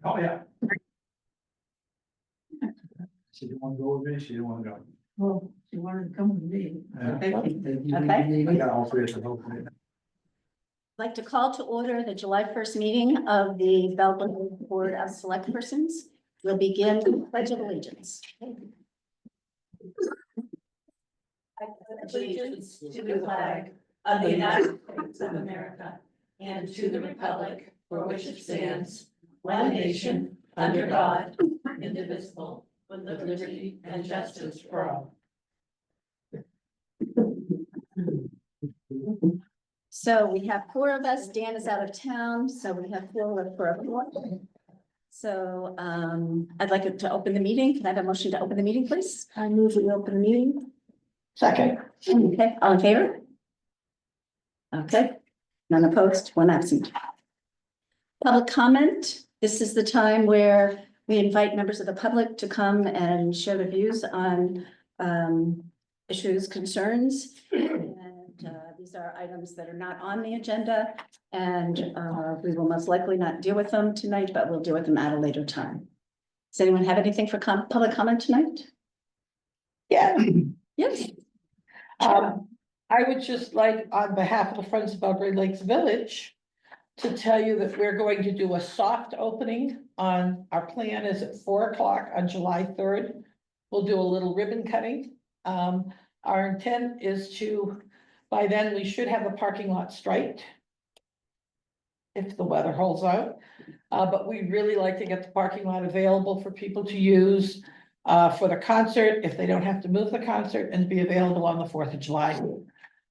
Oh, yeah. She didn't want to go with me, she didn't want to go. Well, she wanted to come with me. Okay. Okay. I got all three of them. I'd like to call to order the July 1st meeting of the Belleville Board of Select Persons. We'll begin with the Pledge of Allegiance. Allegiance to the flag of the United States of America and to the republic for which it stands, one nation, under God, indivisible, with liberty and justice for all. So we have four of us. Dan is out of town, so we have four for everyone. So I'd like to open the meeting. Can I have a motion to open the meeting, please? I move we open the meeting. Second. Okay, all in favor? Okay, none opposed, one absent. Public comment. This is the time where we invite members of the public to come and share their views on issues, concerns. And these are items that are not on the agenda, and we will most likely not deal with them tonight, but we'll deal with them at a later time. Does anyone have anything for public comment tonight? Yeah. Yes. I would just like, on behalf of the Friends of Belgrade Lakes Village, to tell you that we're going to do a soft opening on, our plan is at 4 o'clock on July 3rd. We'll do a little ribbon cutting. Our intent is to, by then, we should have the parking lot striped, if the weather holds out. But we really like to get the parking lot available for people to use for the concert, if they don't have to move the concert, and be available on the 4th of July.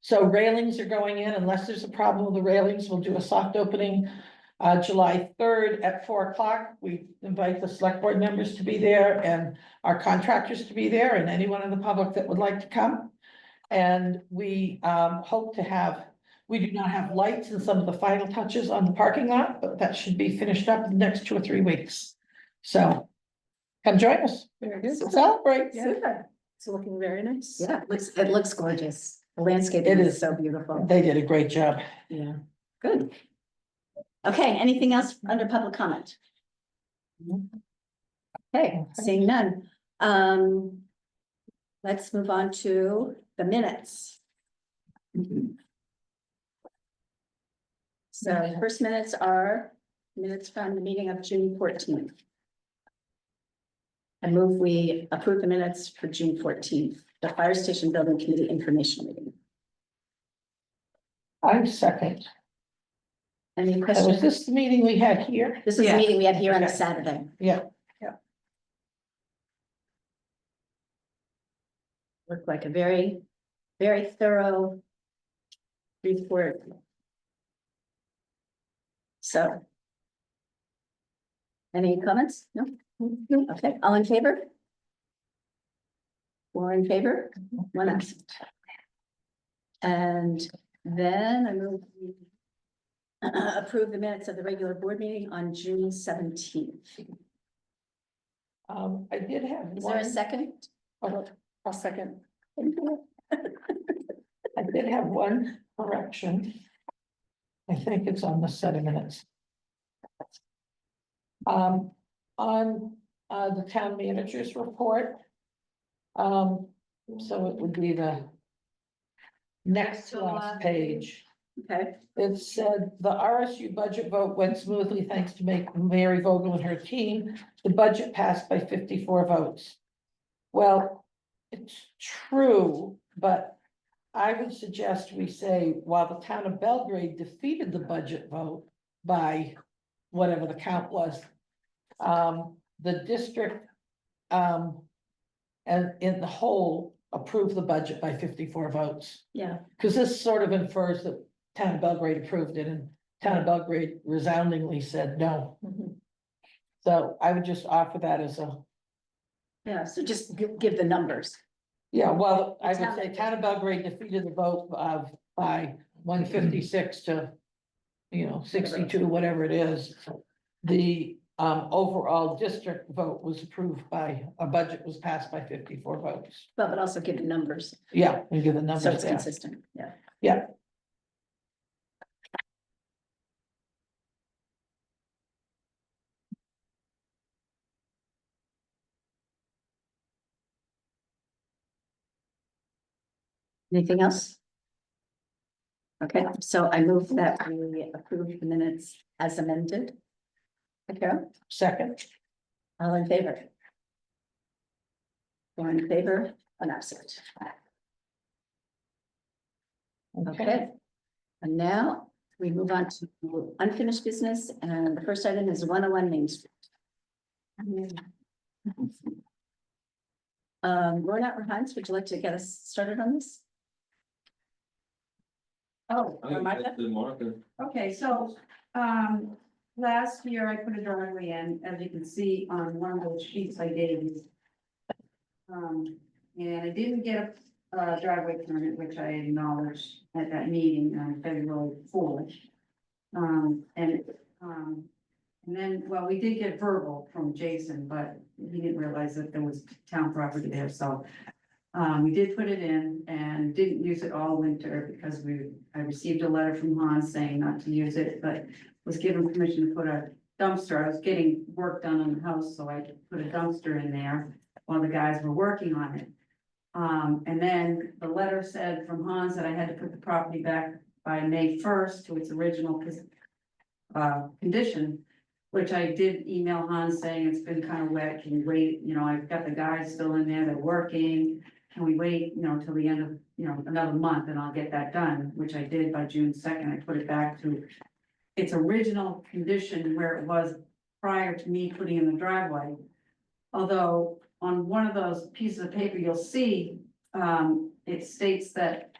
So railings are going in, unless there's a problem with the railings, we'll do a soft opening. July 3rd at 4 o'clock. We invite the select board members to be there and our contractors to be there, and anyone in the public that would like to come. And we hope to have, we do not have lights and some of the final touches on the parking lot, but that should be finished up in the next 2 or 3 weeks. So come join us. Very good. Celebrate. Super. It's looking very nice. Yeah, it looks gorgeous. The landscape It is is. so beautiful. They did a great job. Yeah, good. Okay, anything else under public comment? Okay, seeing none. Let's move on to the minutes. So the first minutes are minutes from the meeting of June 14th. I move we approve the minutes for June 14th, the Fire Station Building Committee informational meeting. I'm second. Any Was questions? this the meeting we had here? This is the meeting we had here on a Okay. Saturday. Yeah. Looked like a very, very thorough report. So. Any comments? No? Okay, all in favor? 4 in favor, 1 absent. And then I move we approve the minutes of the regular board meeting on June 17th. I did have Is there a one. second? I'll second. I did have one correction. I think it's on the set of minutes. On the town manager's report. So it would be the next to last page. Okay, It said the RSU budget vote went smoothly thanks to Mary Vogel and her team. The budget passed by 54 votes. Well, it's true, but I would suggest we say, while the town of Belgrade defeated the budget vote by whatever the count was, the district and in the whole approved the budget by 54 votes. yeah, Because this sort of infers that town of Belgrade approved it and town of Belgrade resoundingly said no. So I would just offer that as a, yeah, so just give the numbers. yeah, well, I would Town say of- town of Belgrade defeated the vote of by 156 to, 62, whatever it is. The overall district vote was approved by, a budget was passed by 54 votes. But also give the numbers, Yeah, we give the so numbers it's there. consistent, yeah. Yeah. Anything else? Okay, so I move that we approve the minutes as amended. Okay, Second, all in favor? Four in favor, an absent. Okay. And now we move on to unfinished business, and the first item is 101 Main Street. Rona or Heinz, would you like to get us started on this? Oh, I think Martha? that's the marker. Okay, so, last year I put a driveway in, as you can see on one of those sheets I gave you. And I didn't get a driveway permit, which I acknowledged at that meeting on February 4th. And then, well, we did get verbal from Jason, but he didn't realize that there was town property there, so. We did put it in and didn't use it all winter because I received a letter from Hans saying not to use it, but was given permission to put a dumpster. I was getting work done on the house, so I put a dumpster in there while the guys were working on it. And then the letter said from Hans that I had to put the property back by May 1st to its original condition, which I did email Hans saying it's been kind of wet, can you wait, I've got the guys still in there, they're working. Can we wait, till the end of, another month and I'll get that done, which I did by June 2nd. I put it back to its original condition where it was prior to me putting in the driveway. Although on one of those pieces of paper, you'll see, it states that.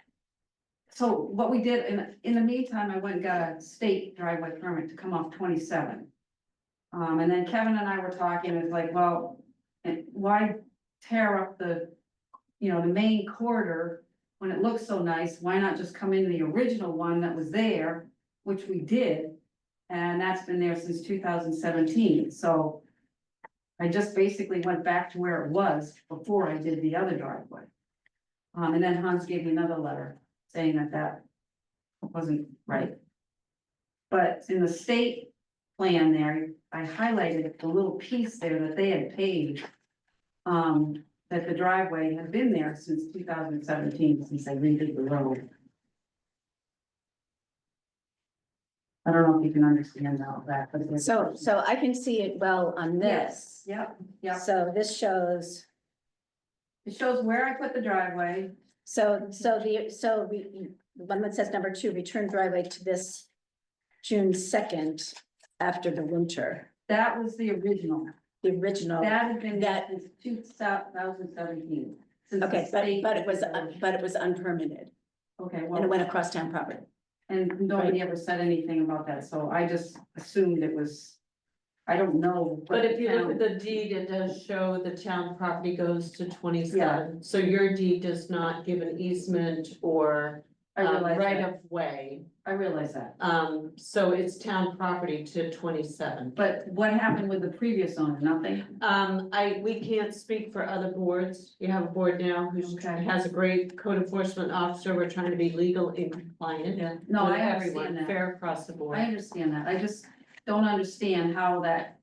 So what we did in the meantime, I went and got a state driveway permit to come off 27. And then Kevin and I were talking, it's like, well, why tear up the main corridor when it looks so nice? Why not just come in the original one that was there, which we did? And that's been there since 2017. So I just basically went back to where it was before I did the other driveway. And then Hans gave me another letter saying that that wasn't right. But in the state plan there, I highlighted the little piece there that they had paved. That the driveway had been there since 2017, since I redid the road. I don't know if you can understand all that, but. So I can see it well on this. Yep, yep. So this shows, It shows where I put the driveway. the one that says number 2, return driveway to this June 2nd after the winter, That was the original. the original. That had been there That- since 2017. since the Okay, state- but it was unpermitted Okay, and it well, went across town property. and nobody ever said anything about that, so I just assumed it was, I don't know. But if you look town- at the deed, it does show the town property goes to 27, so your deed does not give an easement or I realize right that. of way. I realize that. So it's town property to 27. But what happened with the previous owner? Nothing? We can't speak for other boards. You have a board now who Okay. has a great code enforcement officer. We're trying to be legal and compliant. Yeah, no, with I everyone, understand that. fair across the board. I understand that. I just don't understand how that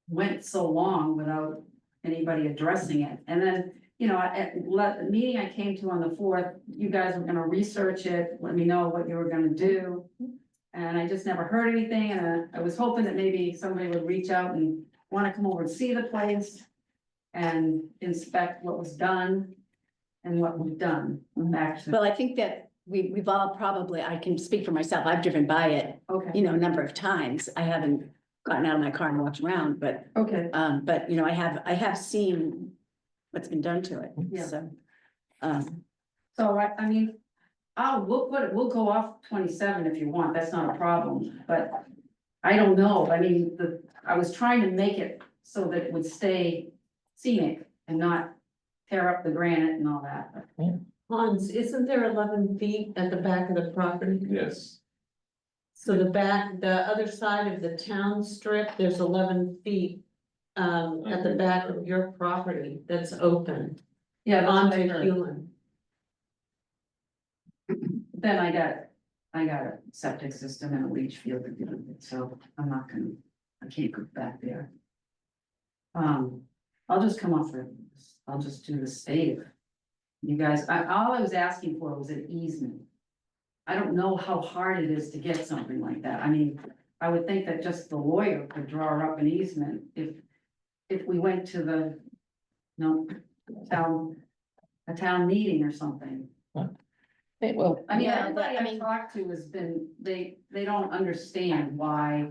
went so long without anybody addressing it. And then, at the meeting I came to on the 4th, you guys were gonna research it, let me know what you were gonna do. And I just never heard anything, and I was hoping that maybe somebody would reach out and wanna come over and see the place and inspect what was done and what we've done, actually. Well, I think that we've all probably, I can speak for myself, I've driven by it, Okay, a number of times. I haven't gotten out of my car and walked around, but okay, I have seen what's been done to it, Yeah. so. so I mean, we'll go off 27 if you want, that's not a problem, but I don't know, I mean, I was trying to make it so that it would stay scenic and not tear up the granite and all that. Hans, isn't there 11 feet at the back of the property? Yes, So the other side of the town strip, there's 11 feet at the back of your property that's open Yeah, that's what I onto heard. Hewlin. Then I got a septic system and a leach field to do with it, so I can't go back there. I'll just come off I'll just do the state. You guys, all I was asking for was an easement. I don't know how hard it is to get something like that. I mean, I would think that just the lawyer could draw up an easement if we went to the, no, a town meeting or something. Well, I mean, Yeah, everybody I I've mean- talked to has been, they don't understand why.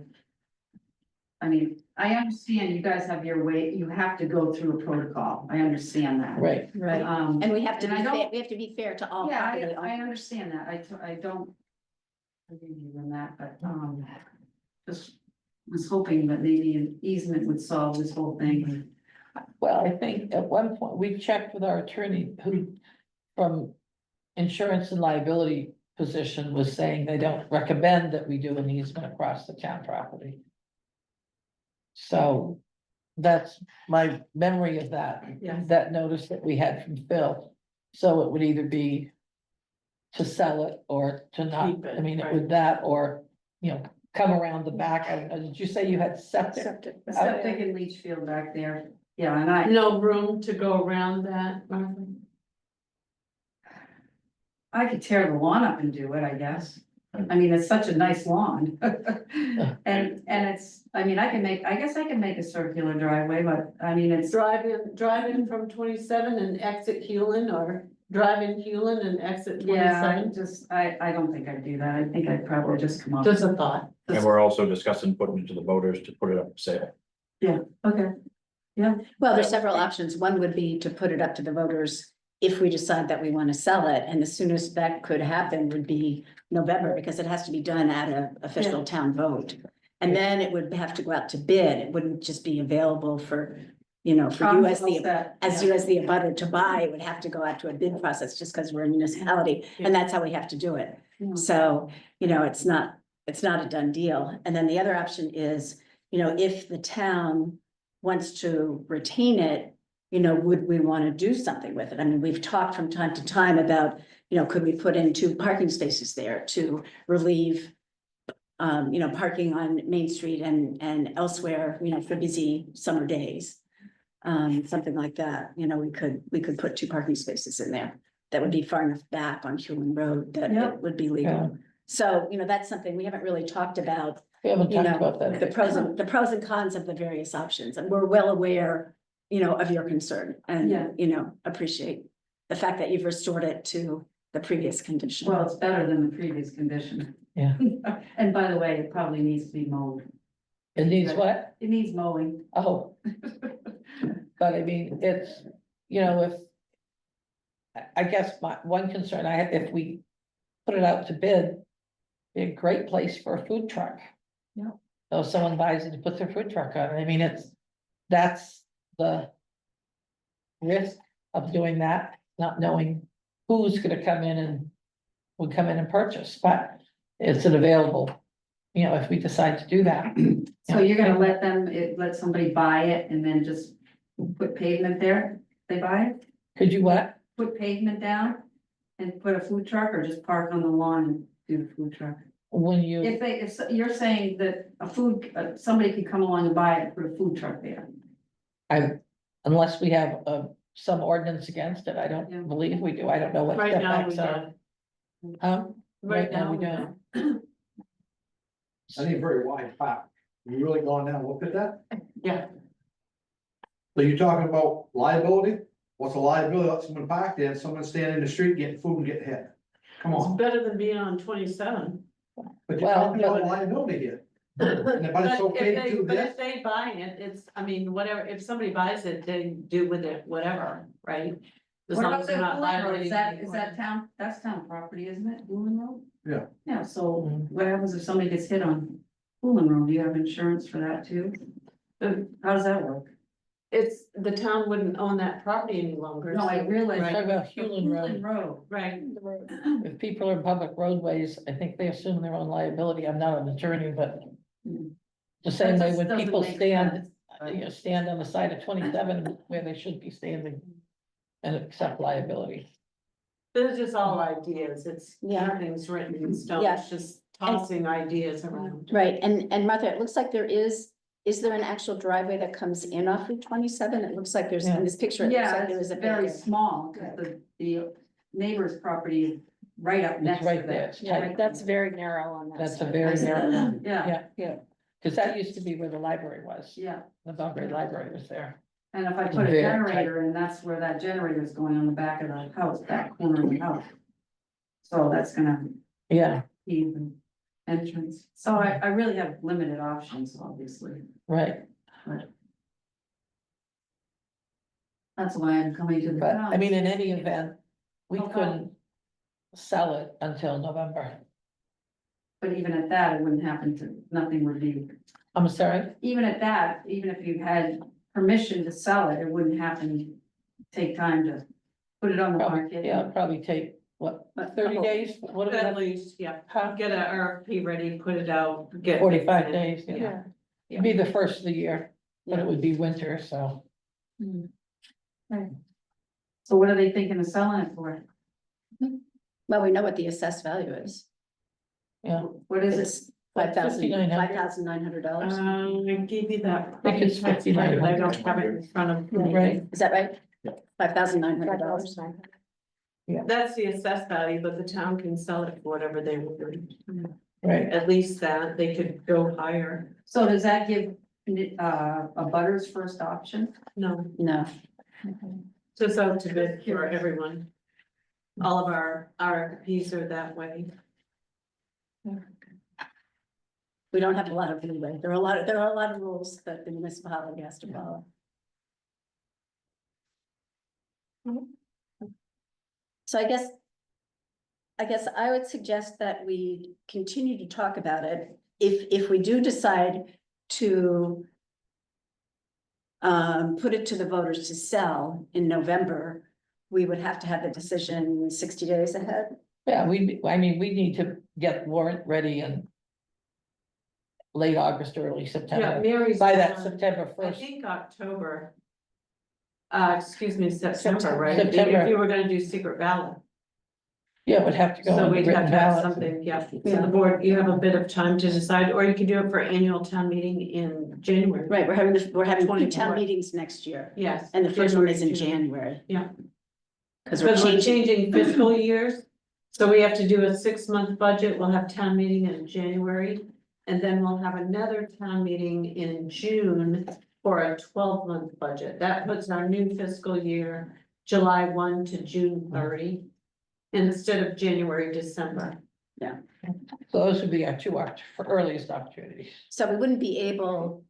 I mean, I understand you guys have your way, you have to go through a protocol, I understand that. right, Right, Um, and we have to and be I fair, don't- we have to be fair to all yeah, property I owners. understand that, I don't. Agree with you on that, but, just was hoping that maybe an easement would solve this whole thing. well, I think at one point, we checked with our attorney who, from insurance and liability position, was saying they don't recommend that we do an easement across the town property. So that's my memory of that, Yes. that notice that we had from Phil. So it would either be to sell it or to not, Keep it, I mean, it right. would that, or, you know, come around the back. Did you say you had septic? Septic and leach field back there, yeah, and I. No room to go around that, Martha? I could tear the lawn up and do it, I guess. I mean, it's such a nice lawn. And it's, I mean, I guess I can make a circular driveway, but I mean, it's, Drive in from 27 and exit Hewlin, or drive in Hewlin and exit yeah, 27? I don't think I'd do that. I think I'd probably just come up. Just a thought. And we're also discussing putting it to the voters to put it up for sale. Okay, Well, there's several options. One would be to put it up to the voters if we decide that we want to sell it, and the soonest that could happen would be November, because it has to be done at an official town vote. And then it would have to go out to bid. It wouldn't just be available for, you know, for you as the, you as the abutter to buy. It would have to go out to a bid process just because we're a municipality, and that's how we have to do it. So, you know, it's not a done deal. And then the other option is, you know, if the town wants to retain it, you know, would we want to do something with it? I mean, we've talked from time to time about, you know, could we put in 2 parking spaces there to relieve, you know, parking on Main Street and elsewhere, you know, for busy summer days. Something like that, you know, we could put 2 parking spaces in there. That would be far enough back on Hewlin Road that Yeah. it would be legal. Yeah. So, you know, that's something we haven't really talked about, We haven't you talked know, about that. the pros and cons of the various options, and we're well aware, you know, of your concern and, Yeah. you know, appreciate the fact that you've restored it to the previous condition. well, it's better than the previous condition. Yeah. And by the way, it probably needs to be mowed. It needs what? It needs mowing. Oh. But I mean, it's, you know, if. I guess my one concern I have, if we put it out to bid, be a great place for a food truck. Yeah. So if someone buys it and puts their food truck on, I mean, that's the. Risk of doing that, not knowing who's gonna come in and. Would come in and purchase, but it's an available, you know, if we decide to do that. So you're gonna let somebody buy it and then just put pavement there? They buy it, Could you what? put pavement down and put a food truck, or just park on the lawn and do the food truck? When you, If you're saying that somebody could come along and buy it and put a food truck there. unless we have some ordinance against it, I Yeah. don't believe we do, I don't know what Right now, we setbacks are. don't. Right now, we we don't. I think very wide path. You really gone down and looked at that? Yeah, So you're talking about liability? What's a liability? Let someone park there and someone stand in the street getting food and get hit. Come it's on, better than being on 27. but you're Well, talking about but- liability here. But it's okay to do But this. if they buy it, it's, I mean, whatever, if somebody buys it, they do with it whatever, right? As What long about as they're that not Blue Road? violating. Is that any town, that's town property, isn't it, Blue Road? Yeah. Yeah, so Mhm. what happens if somebody gets hit on Poolin Road? Do you have insurance for that too? How does that work? It's, the town wouldn't own that property any longer. No, I so- realize. Talk Right, about Hewlin Road. Road. right. If people are in public roadways, I think they assume their own liability, I'm not an attorney, but. Hmm. The same That way just when doesn't people make stand, sense, but- you know, stand on the side of 27 where they should be standing. And accept liability. They're just all ideas, it's, Yeah. nothing's written in stone, Yeah. it's just tossing ideas around. Right, and Martha, it looks like there is is there an actual driveway that comes in off Route 27? It looks like there's, in this picture, it looks Yeah, like there was it's a very bit. small, because the neighbor's property is right up It's next to right there. that. It's Yeah, tight. that's very narrow on that. That's a side. very I see. narrow one. Yeah, Yeah, cause that used to be where the library was. yeah, The Belgrade Library was there. and if I put a Very tight. generator in, that's where that generator is going on the back of the house, that corner of the house. So that's gonna Yeah, be the entrance, so I really have limited options, obviously, right. that's why I'm coming to the But town. I mean, in any event, we Okay. couldn't sell it until November. But even at that, it wouldn't happen to, nothing would be, I'm sorry? even at that, even if you had permission to sell it, it wouldn't happen. Take time to put it on the Probably, market. yeah, it'll probably take, what, 30 days? What do we At have? least, yeah, Huh? get a RFP ready, put it out, get. 45 days, yeah. Yeah. It'd be the first of the year, but it Yeah. would be winter, so. So what are they thinking of selling it for? Well, we know what the assessed value is. Yeah, What is it? It's $5,900. $5,900. I gave you that. I think it's 59. I don't have it in front of me. right, Is that right? $5,900. That's the assessed value, but the town can sell it for whatever they want. right. At least that, they could go higher. So does that give, a butters first option? No, No, just out to bid for everyone. All of our RFPs are that way. we don't have a lot of leeway. There are a lot of rules that the municipality has to follow. So I guess I would suggest that we continue to talk about it. If we do decide to put it to the voters to sell in November, we would have to have the decision 60 days ahead. Yeah, I mean, we need to get warrant ready in late August, early Yeah, September, Mary's. by that on, September I first. think October. Excuse me, September, right? September. If you were gonna do secret ballot. Yeah, it would have to go So on the we'd have written to have ballot. something, yeah, so Yeah. the board, you have a bit of time to decide, or you could do it for annual town meeting in January. Right, we're having 2 town 24. meetings next year, Yes. and the first one is in June. January. Yeah. Because we're Because we're changing, changing fiscal years, so we have to do a 6-month budget, we'll have town meeting in January. And then we'll have another town meeting in June for a 12-month budget, that puts our new fiscal year July 1 to June 30. Instead of January, December. So those would be our two earliest opportunities. so we wouldn't be able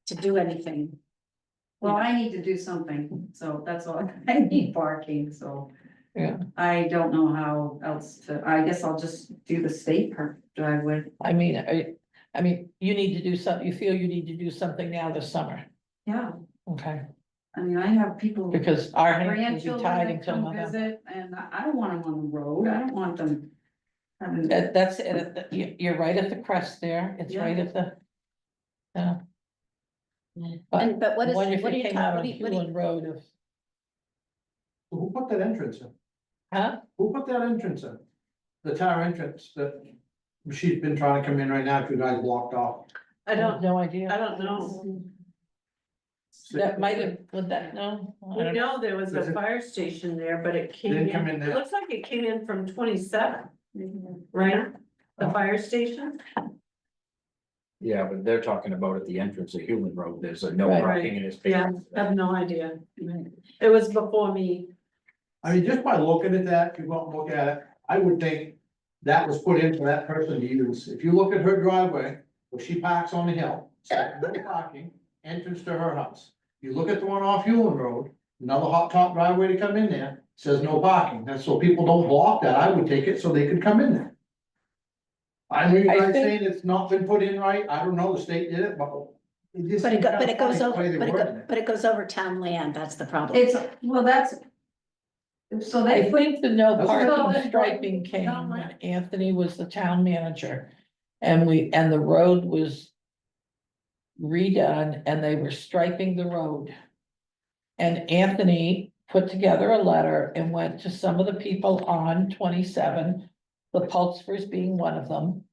to do anything. Well, I need to do something, so that's all, I need parking, so. Yeah. I don't know how else to, I guess I'll just do the state driveway. I mean, I mean, you need to do something, you feel you need to do something now this summer, Yeah, okay? I mean, I have people, Because our hands will be grandchildren tied that until come November. visit, and I don't want them on the road, I don't want them having. That's it, you're right at the crest there, it's Yeah. right at the. Yeah. But what is, What if what are you you came out on talking, Hewlin Road of, Who put that entrance in? huh? Who put that entrance in? The tower entrance that she's been trying to come in right now, if you guys blocked off. I don't, No idea. I don't know. That might have, would that, no? I We don't know. know there was Is a it- fire station there, but it came Didn't come in in, there. it looks like it came in from 27, right? The Oh. fire station? Yeah, but they're talking about at the entrance of Human Road, there's a no Right. parking in his. Yeah, I have no idea. It was before me. I mean, just by looking at that, if you go out and look at it, I would think that was put in for that person to use. If you look at her driveway, where she parks on the hill, says no parking, entrance to her house. You look at the one off Hewlin Road, another hot top driveway to come in there, says no parking. That's so people don't block that. I would take it so they could come in there. I mean, you I guys think- saying it's not been put in right, I don't know, the state did it, but. just but it seems kinda goes funny the over, way they worded it. but it goes over town land, that's the problem. It's, well, that's. So I they, think the no That's- parking striping came when Anthony was the town manager. And the road was redone and they were striping the road. And Anthony put together a letter and went to some of the people on 27, the Pulsfors being one of them.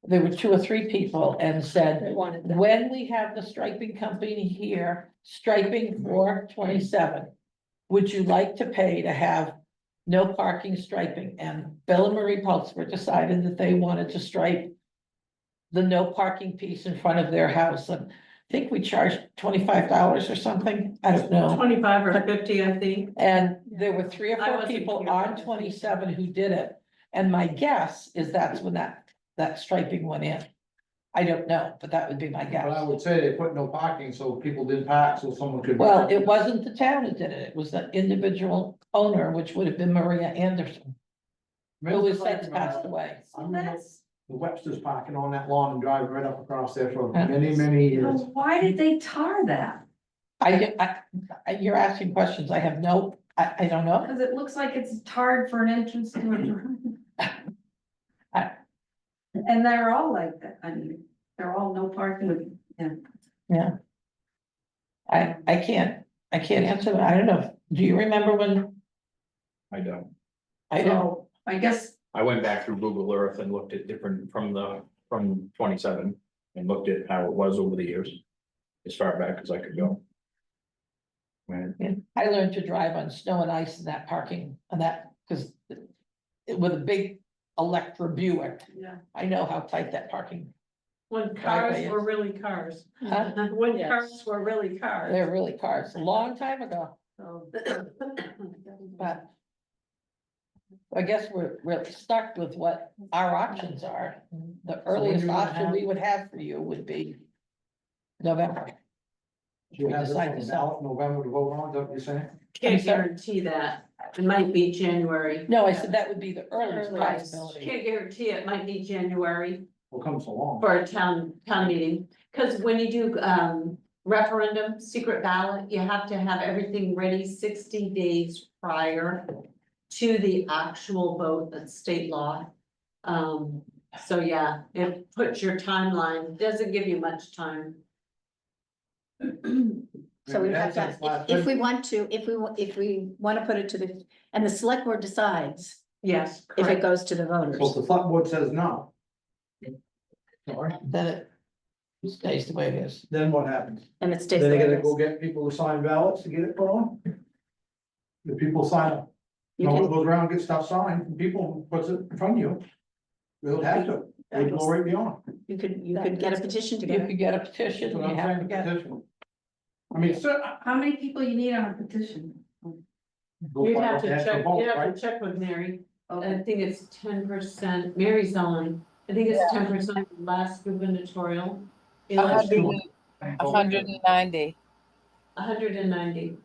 there were 2 or 3 people and said, They wanted that. when we have the striping company here, striping for 27, would you like to pay to have no parking striping? And Bill and Marie Pulsford decided that they wanted to stripe the no parking piece in front of their house, and I think we charged $25 or something, I don't know. 25 or 50, I think. And there were 3 or I 4 wasn't people here, on but- 27 who did it, and my guess is that's when that striping went in. I don't know, but that would be my But I guess. would say they put no parking, so people didn't park, so someone could. Well, it wasn't the town that did it, it was the individual owner, which would have been Maria Anderson, who has since passed away. I remember the Webster's parking on that lawn and driving right up across there for Yeah. many, many years. Well, why did they tar that? You're asking questions, I have no, I don't know. Cause it looks like it's tarred for an entrance to a drive. I- And they're all like that, I mean, they're all no parking with, yeah. I can't answer that, I don't know, do you remember when? I don't. I don't, So, I guess, I went back through Google Earth and looked at different from 27 and looked at how it was over the years. As far back as I could go. Right. I learned to drive on snow and ice in that parking, and that, because with a big Electra Buick, yeah, I know how tight that parking, When Driveway cars is- were really cars. huh? When Yes. cars were really cars. They're really cars, a long time ago, So- but I guess we're stuck with what our options are. The earliest you wanna option have- we would have for you would be November. You have this decide on to the sell. ballot in November to vote on, is that what you're saying? Can't sorry? guarantee that. It might be January. No, I said that would be the earliest Earliest. possibility. Can't guarantee it might be January What comes along? for a town meeting. Cause when you do, referendum, secret ballot, you have to have everything ready 60 days prior to the actual vote, that's state law. So yeah, it puts your timeline, doesn't give you much time. So we have to, Since last if we want to, if we want to put it to the, and the select board decides Yes. if it correct. goes to the So if voters. the select board says no. Sorry, Then it stays the way it is. then what happens? And it stays. Then they the way gotta it go is. get people to sign ballots to get it put on? The people sign up, You no one can, goes around and gets stuff signed, and people puts it in front of you. They'll have to, they go right beyond. you could get a petition You together. could get a petition, That's what you I'm have saying, to get. petition. I mean, sir. how many people you need on a petition? You'd have to check, you'd have to check with Mary. I Okay, think it's 10%. Mary's on. I think it's 10% last gubernatorial. election. 190. 190,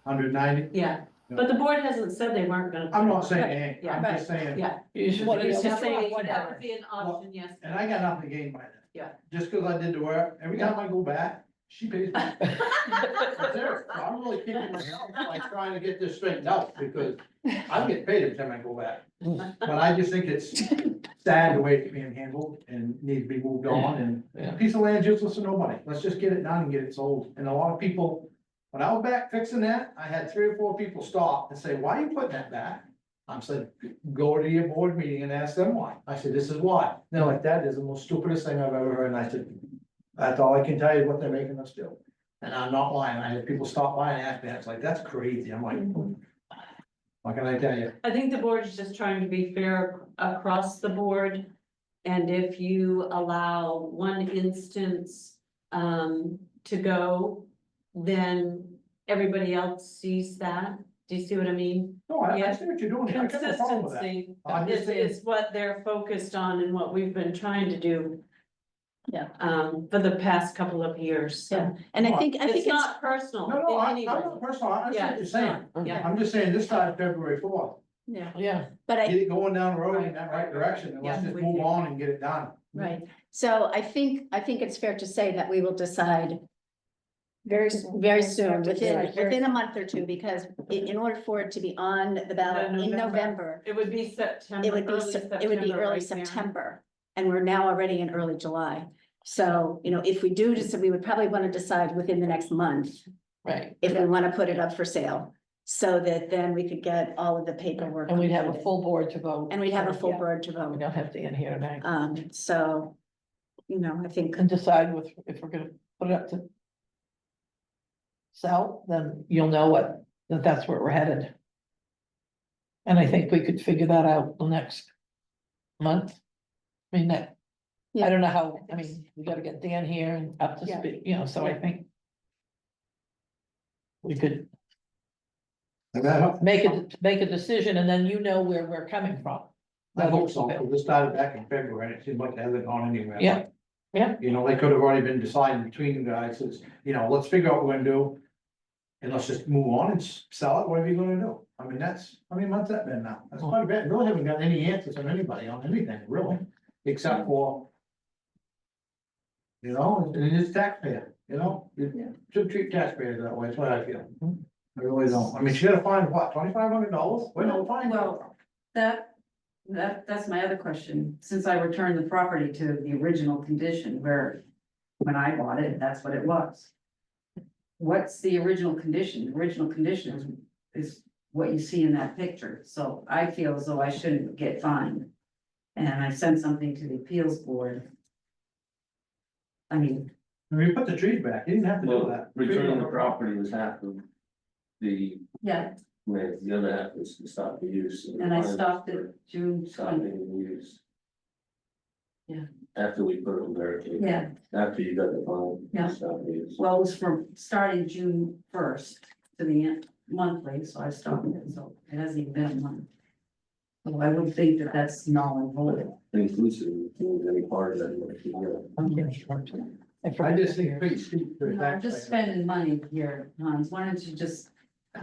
190, yeah. But the board hasn't said they weren't gonna. I'm not saying, hey, Yeah. I'm just saying, Yeah. You just want to Just know saying, what that happened. would be an option, yes. and I got nothing to gain by that. Yeah. Just cause I did the work, every time I go back, she pays me. Seriously, I'm really kicking myself by trying to get this straightened out, because I get paid every time I go back. But I just think it's sad the way it's being handled and needs to be moved on, Yeah. and a piece of land useless to nobody, let's just get it done and get it sold, and a lot of people. When I was back fixing that, I had 3 or 4 people stop and say, why are you putting that back? I said, go to your board meeting and ask them why. I said, this is why. They're like, that is the most stupidest thing I've ever heard. And I said, that's all I can tell you, what they're making us do. And I'm not lying. I had people stop by and ask me, it's like, that's crazy. I'm like, what can I tell you? I think the board is just trying to be fair across the board. And if you allow one instance, to go, then everybody else sees that. Do you see what I mean? No, I Yeah. see what you're doing. I got no problem with that. Consistency I'm just saying, is what they're focused on and what we've been trying to do. Yeah. For the past couple of years. So Yeah, and I think It's it's, not personal no, no, in I'm any way. not personal. I see Yeah, what you're it's saying. not. Yeah. I'm just saying this started February 4th. yeah, Yeah, but Get I, it going down the road in that right direction, and let's Yeah, just we move do. on and get it done. right, so I think it's fair to say that we will decide very soon, within a month or two, because in order for it to be on the ballot in November, It would be September. it would be, early right, Mary? September, and we're now already in early July. So, if we do, we would probably want to decide within the next month right. if we want to put it up for sale. So that then we could get all of the paperwork. And we'd have a completed. full board to vote. And we'd have a full Yeah. board to We vote. don't have to in here tonight. So, you know, I think, And decide if we're gonna put it up to sell, then you'll know that's where we're headed. And I think we could figure that out the next month. I mean, I don't know how, I mean, we gotta get Dan here and up to Yeah. speed, so I think we could And that, make a decision, and then you know where we're coming from. I hope so, because this started back in February, it seemed like it hasn't gone anywhere. Yeah, yeah. You know, they could have already been deciding between you guys, it's, let's figure out what we're gonna do. And let's just move on and sell it, whatever you're gonna do. I mean, how many months that been now? That's quite a bit, really haven't got any answers from anybody on anything, really, except for. And it's taxpayer, you should treat taxpayers that way, that's what I feel. I really don't, I mean, she gotta find what, $2,500? Where do I find? Well, that's my other question. Since I returned the property to the original condition where, when I bought it, that's what it was. What's the original condition? The original condition is what you see in that picture. So I feel as though I shouldn't get fined. And I sent something to the appeals board. I mean, You put the trees back, you didn't have to do Well, that. returning the property was half of the, yeah, the other half was to stop the use. and I stopped it June 20. Stopping the use. Yeah. After we put it in barricade. Yeah, After you got the phone. Yeah. Stop the use. well, it was from starting June 1st to the end monthly, so I stopped it, so it hasn't even been a month. So I would think that that's null and void. Inclusive, of any part of that. I just think pretty steep for a No, I'm just taxpayer. spending money here, Hans, why don't you just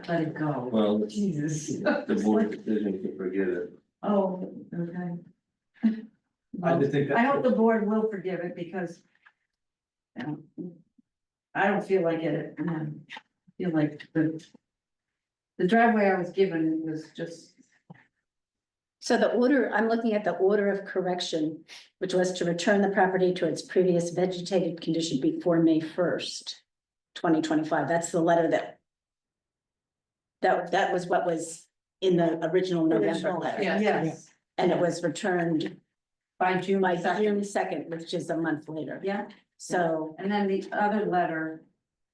let it go? Well, it's Jesus. the board's decision to forgive it. Oh, okay. I just think I that's. hope the board will forgive it because. I don't feel like it, I feel like the driveway I was given was just, so the order, I'm looking at the order of correction, which was to return the property to its previous vegetated condition before May 1st, 2025. That's the letter that was what was in the original November letter. yes, And it was returned by June by 2nd. June 2nd, which is a month later. Yeah, So, and then the other letter,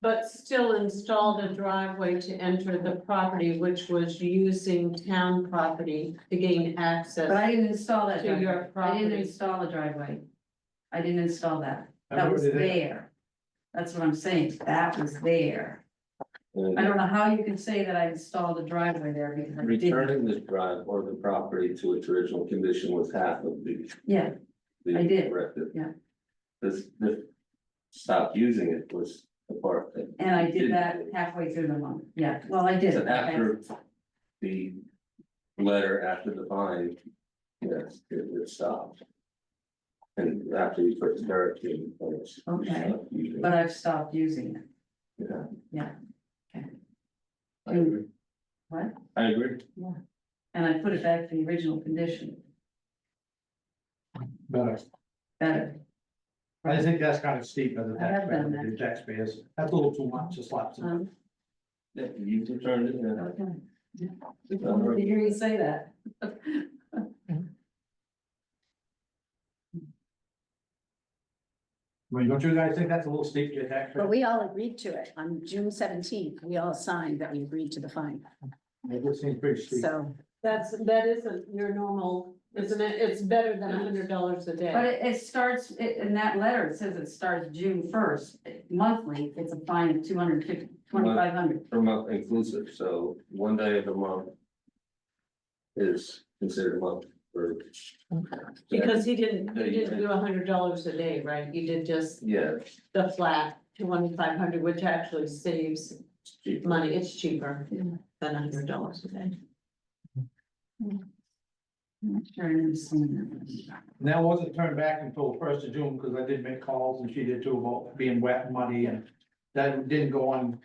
But still installed a driveway to enter the property, which was using town property to gain access. but I didn't install that To your driveway. I didn't property. install the driveway. I didn't install that. I That was already did. there. That's what I'm saying. That was there. And I don't know how you can say that I installed a driveway there because I didn't. returning this drive or the property to its original condition was half of the. Yeah, the I did, corrected. yeah. This stop using it was the part that. and I did that halfway through the month. Yeah, well, I did. So okay. after the letter, after the fine, yes, it stopped. And after you put the barricade in place. you Okay. stopped using it. But I've stopped using it. Yeah. Yeah. Okay. I agree. What? I agree. And I put it back to the original condition. Better. Better. I think that's kind of steep as a I have done taxpayer, the taxpayers, that's a little too much to slap some. Yeah, you returned it, yeah. Okay. Yeah. I wanted to hear you say that. I mean, don't you guys think that's a little steep to your taxpayer? but we all agreed to it on June 17th. We all signed that we agreed to the fine. It would seem pretty steep. So, That isn't your normal, isn't it? It's better than $100 a But day. it starts, in that letter, it says it starts June 1st. Monthly, it's a fine of 2,500. Per month inclusive, so one day of the month. Is considered a month for. Because you didn't do $100 a day, right? You did just Yeah. the flat 2,500, which actually saves it's cheap. money. It's cheaper Yeah. than $100 a day. I'm sure I understand that. And that wasn't turned back until the 1st of June, because I did make calls and she did too about being wet and muddy and that didn't go on.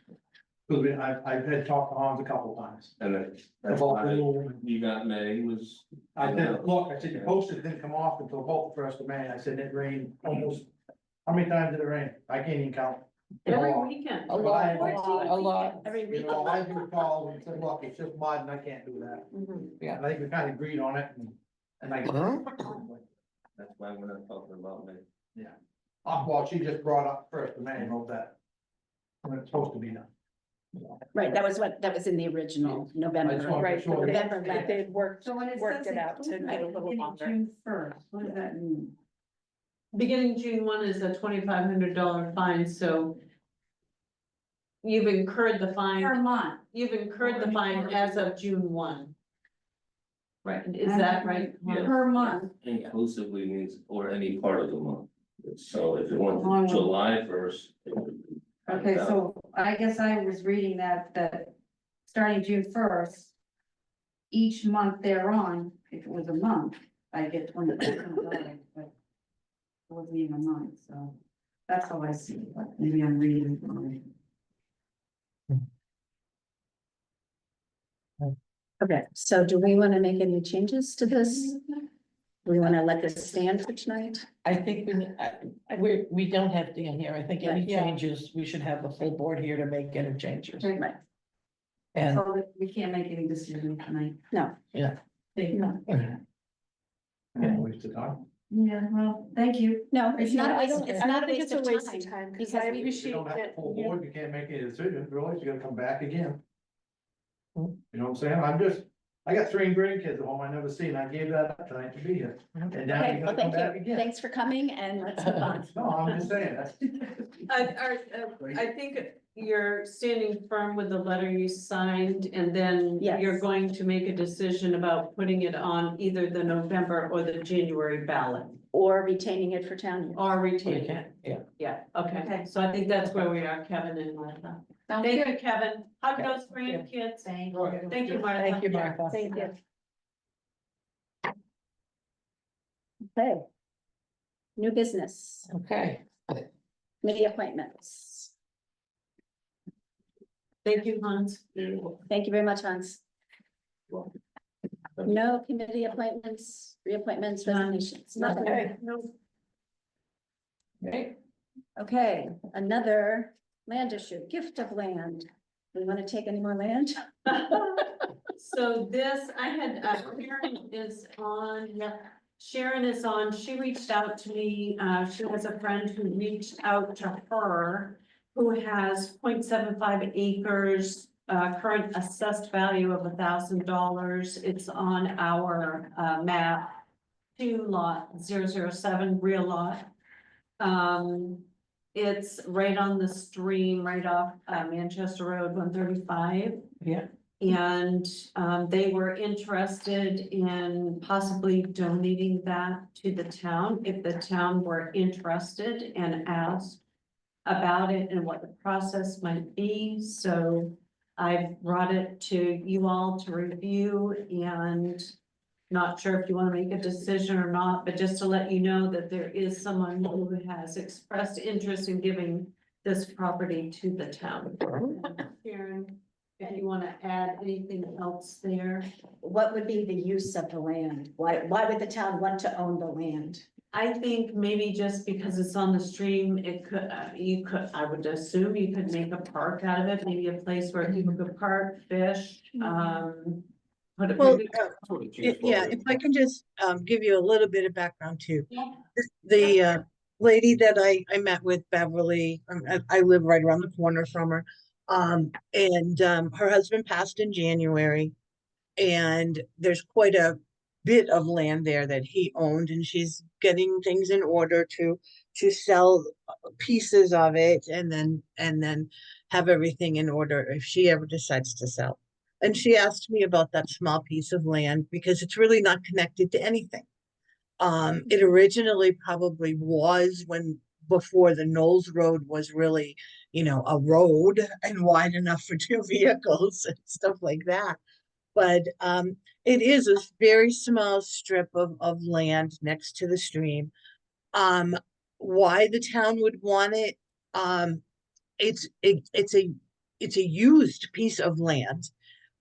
Cause I had talked to Hans a couple times. And that's About why the little- you got May was. I said, look, I said, your postage didn't come off until about the 1st of May. I said, it rained almost, how many times did it rain? I can't even count. Every know, weekend. A lot, But a lot. Every You week. know, I do calls and said, look, it's just mud and I can't do that. Mhm. And I think we kind of agreed on it and I. That's why we're not talking about me. Yeah. Well, she just brought up first, the man wrote that. When it's supposed to be done. Right, that was in the original November. I just wanna Right, make sure but that- November they, letter. they'd worked, So when it worked says it out to get a little beginning longer. June first, what does that mean? Beginning June 1 is a $2,500 fine, so. You've incurred the Per fine, month. you've incurred the fine as of June 1. Right, is that right? Yeah. Per month. Inclusively means, or any part of the month. So if it went Oh, I to want- July first. Okay, so I guess I was reading that starting June first, each month thereon, if it was a month, I get $25, but it wasn't even a month, so that's how I see it, but maybe I'm reading it wrong. Okay, so do we want to make any changes to this? Do we want to let this stand for tonight? I think we don't have Dan here. I think any Right, yeah. changes, we should have the full board here to make any changes. Right, And, So we can't make any decision tonight. no, yeah. no, Yeah, waste of time. Yeah, well, thank you. no, it's not, a I waste- don't- it's I not don't a think waste it's of a waste of time. time, 'cause Because I we, If appreciate you don't have a that, full yeah. board, you can't make any decisions, really, you gotta come back again. Hmm. You know what I'm saying? I got 3 grandkids at home I never seen, I gave that up tonight to be here. And now okay, you're well, gonna come thank back you. again. Thanks for coming and let's move on. No, I'm just saying, that's. I think you're standing firm with the letter you signed, and then Yes. you're going to make a decision about putting it on either the November or the January ballot, Or retaining it for town meeting. or We retaining it. can, yeah. Yeah, okay, Okay. so I think that's where we are, Kevin and Martha. Sounds Thank good. you, Kevin. Hug Yeah. those grandkids. Thank Thank you, Martha. Thank you, Martha. Thank you. Okay. New business, Okay. committee appointments. Thank you, Hans. Thank you very much, Hans. No committee appointments, reappointments, resignations, nothing. Okay. Okay. Okay, another land issue, gift of land. We want to take any more land? So this, I had, Sharon is on, yeah, Sharon is on, she reached out to me, she has a friend who reached out to her, who has 0.75 acres, current assessed value of $1,000. It's on our, map, 2 lot 007 real lot. It's right on the stream, right off, Manchester Road 135. Yeah. And they were interested in possibly donating that to the town if the town were interested and asked about it and what the process might be. So I've brought it to you all to review, and not sure if you want to make a decision or not, but just to let you know that there is someone who has expressed interest in giving this property to the town. Karen, if you want to add anything else there. What would be the use of the land? Why would the town want to own the land? I think maybe just because it's on the stream, it could, you could, I would assume you could make a park out of it, maybe a place where people could park, fish, put a Well, picnic. That's what it's used for. Yeah, if I can just give you a little bit of background too. Yeah. The lady that I met with, Beverly, I live right around the corner from her. And her husband passed in January. And there's quite a bit of land there that he owned, and she's getting things in order to sell pieces of it and then have everything in order if she ever decides to sell. And she asked me about that small piece of land because it's really not connected to anything. It originally probably was before the Knowles Road was really, a road and wide enough for 2 vehicles and stuff like that. But it is a very small strip of land next to the stream. Why the town would want it? It's a used piece of land.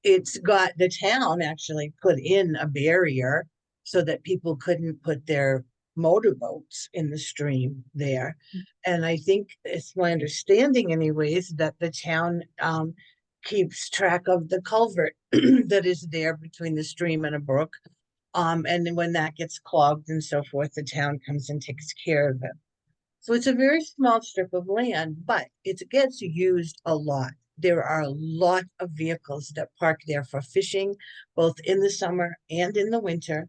It's got, the town actually put in a barrier so that people couldn't put their motorboats in the stream there. And I think it's my understanding anyways, that the town, keeps track of the culvert that is there between the stream and a brook. And then when that gets clogged and so forth, the town comes and takes care of it. So it's a very small strip of land, but it gets used a lot. There are a lot of vehicles that park there for fishing, both in the summer and in the winter.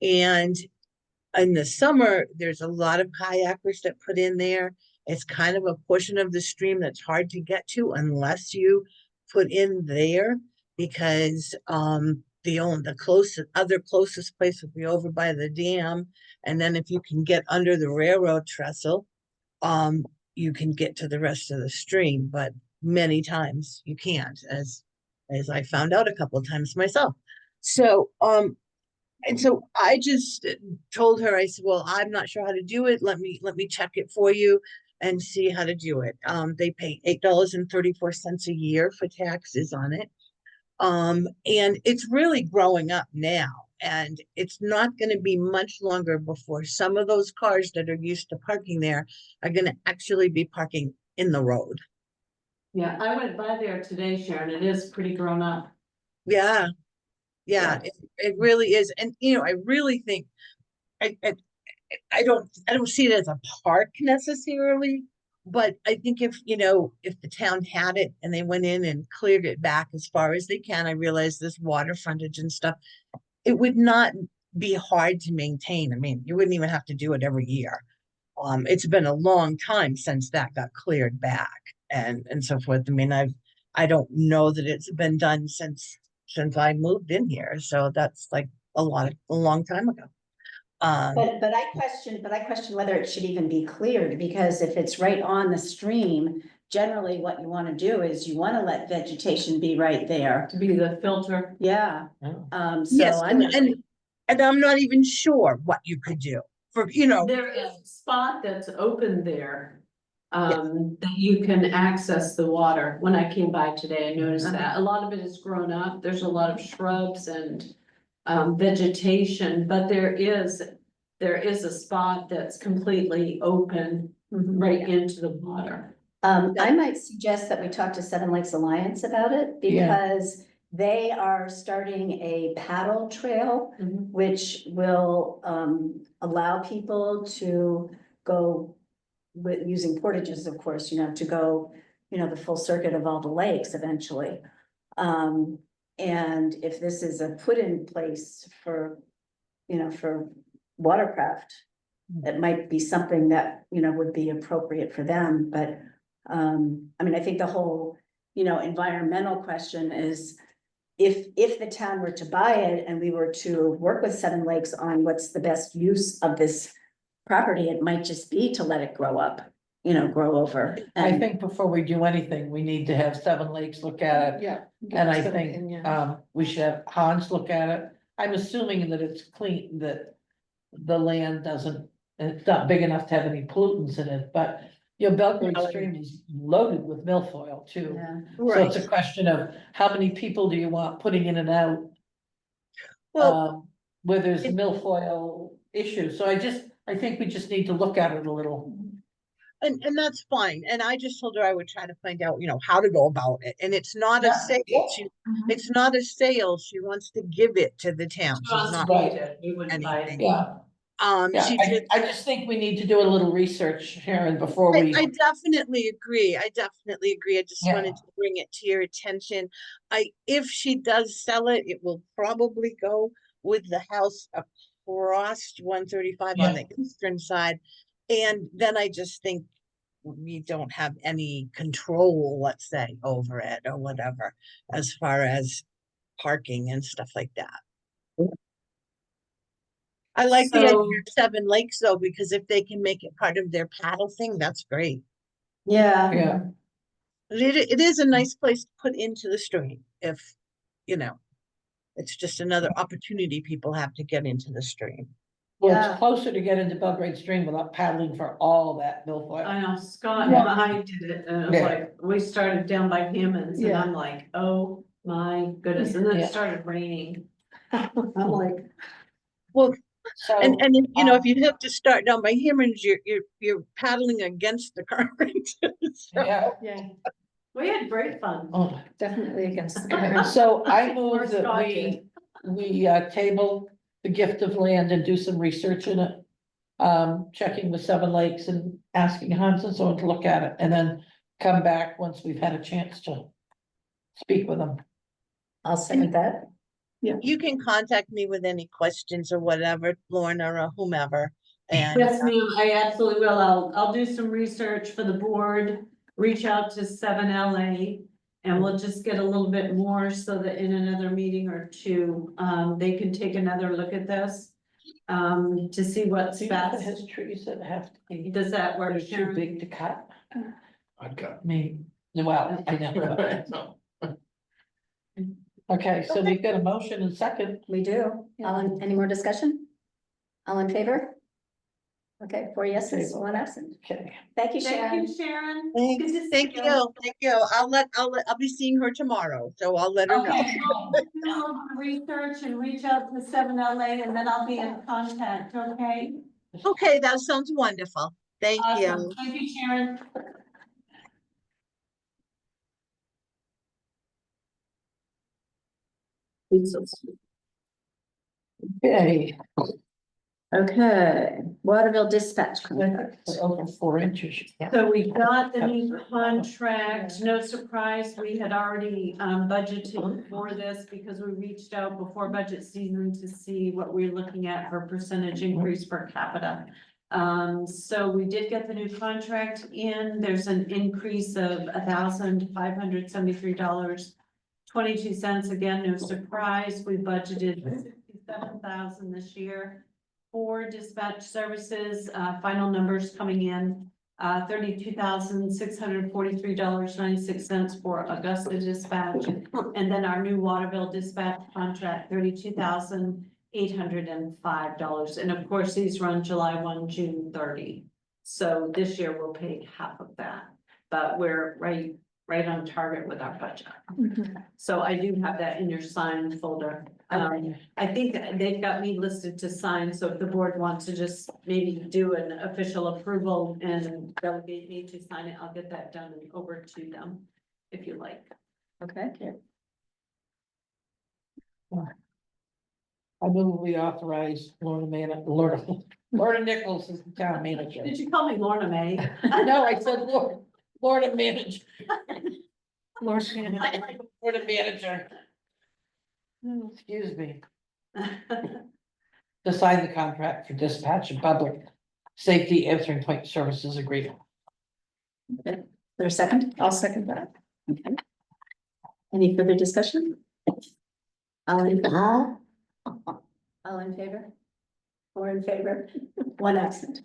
And in the summer, there's a lot of kayakers that put in there. It's kind of a portion of the stream that's hard to get to unless you put in there, because the closest place would be over by the dam. And then if you can get under the railroad trestle, you can get to the rest of the stream, but many times you can't, as I found out a couple of times myself. So and so I just told her, I said, well, I'm not sure how to do it. Let me check it for you and see how to do it. They pay $8.34 a year for taxes on it. And it's really growing up now, and it's not going to be much longer before some of those cars that are used to parking there are going to actually be parking in the road. Yeah, I went by there today, Sharon. It is pretty grown up. Yeah. Yeah, it really is. And I really think I don't see it as a park necessarily, but I think if the town had it and they went in and cleared it back as far as they can, I realize this water frontage and stuff, it would not be hard to maintain. I mean, you wouldn't even have to do it every year. It's been a long time since that got cleared back and so forth. I mean, I don't know that it's been done since I moved in here, so that's like a long time ago. But I question whether it should even be cleared, because if it's right on the stream, generally what you want to do is you want to let vegetation be right there. To be the filter. Yeah. Yeah. So Yes, I'm, and I'm not even sure what you could do for, There is a spot that's open there. That you can access the water. When I came by today, I noticed that a lot of it is grown up. There's a lot of shrubs and vegetation, but there is a spot that's completely open right into the water. I might suggest that we talk to Seven Lakes Alliance about it, Yeah. because they are starting a paddle trail, Mhm. which will allow people to go with using portages, of course, to go, the full circuit of all the lakes eventually. And if this is a put in place for watercraft, it might be something that, would be appropriate for them, but I mean, I think the whole, environmental question is, if the town were to buy it and we were to work with Seven Lakes on what's the best use of this property, it might just be to let it grow up, grow over. I think before we do anything, we need to have Seven Lakes look at it. Yeah. And I think, we should have Hans look at it. I'm assuming that it's clean, that the land doesn't, it's not big enough to have any pollutants in it, but Belgrade Stream is loaded with milfoil too. Yeah. So it's a question of how many people do you want putting in and out? Well, Where there's milfoil issues. So I think we just need to look at it a little. and that's fine. And I just told her I would try to find out, how to go about it. And it's not a Yeah. sale. It's not a sale. She wants to give it to the town. She wants She's to not buy it. We wouldn't buy it. anything. Yeah, yeah. She did. I just think we need to do a little research, Sharon, before I we. definitely agree. I just Yeah. wanted to bring it to your attention. If she does sell it, it will probably go with the house across 135 on the eastern side. And then I just think we don't have any control, let's say, over it or whatever, as far as parking and stuff like that. I like the idea So- of Seven Lakes though, because if they can make it part of their paddle thing, that's great. Yeah. Yeah, It is a nice place to put into the stream if, it's just another opportunity people have to get into the stream. well, Yeah. it's closer to get into Belgrade Stream without paddling for all that milfoil. I know Scott and I did it, and it was Yeah. like, we started down by Hammond's, and I'm like, oh my goodness, and then Yeah. it started raining. I'm like, Well, So. And you know, if you have to start down by Hammond's, you're paddling against the current. So- Yeah, Yeah, We had great fun. oh, definitely against the current. so I move Worst that dog we table the gift of land and do some research in it. Checking with Seven Lakes and asking Hans and so on to look at it, and then come back once we've had a chance to speak with them. I'll second that. You can contact me with any questions or whatever, Lorna or whomever, and Yes, ma'am, I absolutely will. I'll do some research for the board, reach out to 7LA. And we'll just get a little bit more so that in another meeting or two, they can take another look at this. To see what's See if it best. has trees that have to be, Does that work, they're too Sharon? big to cut. I'd got. Me, well, I know. Okay, so we've got a motion and second. We do. Any more discussion? All in favor? Okay, 4 yeses, 1 absent. Okay, Thank you, Thank Sharon. you, Sharon. thank, Good to see thank you, thank you. I'll be seeing her tomorrow, so I'll let her know. Okay, well, do a little research and reach out to 7LA and then I'll be in contact, okay? Okay, that sounds wonderful. Thank Awesome. you. Thank you, Sharon. okay, Okay, Waterville dispatch contract. we're over 4 inches. So we got the new contract, no surprise, we had already budgeted for this because we reached out before budget season to see what we're looking at for percentage increase per capita. So we did get the new contract in, there's an increase of $1,573.22, again, no surprise, we budgeted 67,000 this year. For dispatch services, final numbers coming in, $32,643.96 for Augusta dispatch. And then our new Waterville dispatch contract, $32,805. And of course, these run July 1, June 30. So this year we'll pay half of that, but we're right on target with our budget. So I do have that in your sign folder. I think they've got me listed to sign, so if the board wants to just maybe do an official approval and delegate me to sign it, I'll get that done and over to them, if you like. Okay. I move we authorize Lorna Nichols as the town manager. Did you call me Lorna May? No, I said Lorna manager. Lorna manager. Excuse me. To sign the contract for dispatch and public safety answering point services agreement. There's a second? I'll second that. Okay. Any further discussion? All in favor? All in favor? 4 in favor, 1 absent.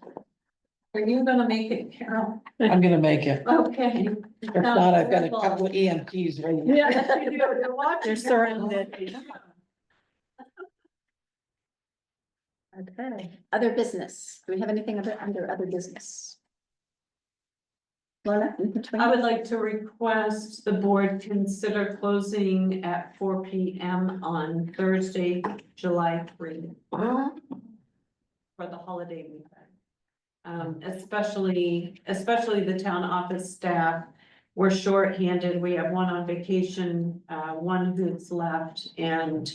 Are you gonna make it, Carol? I'm gonna make it. Okay. If not, I've got a couple of EMTs ready. Yes, you do. You're watching. You're surrounded. Okay, other business. Do we have anything under other business? Lorna, in between? I would like to request the board consider closing at 4 PM on Thursday, July 3. For the holiday weekend. Especially the town office staff. We're shorthanded. We have one on vacation, one who's left, and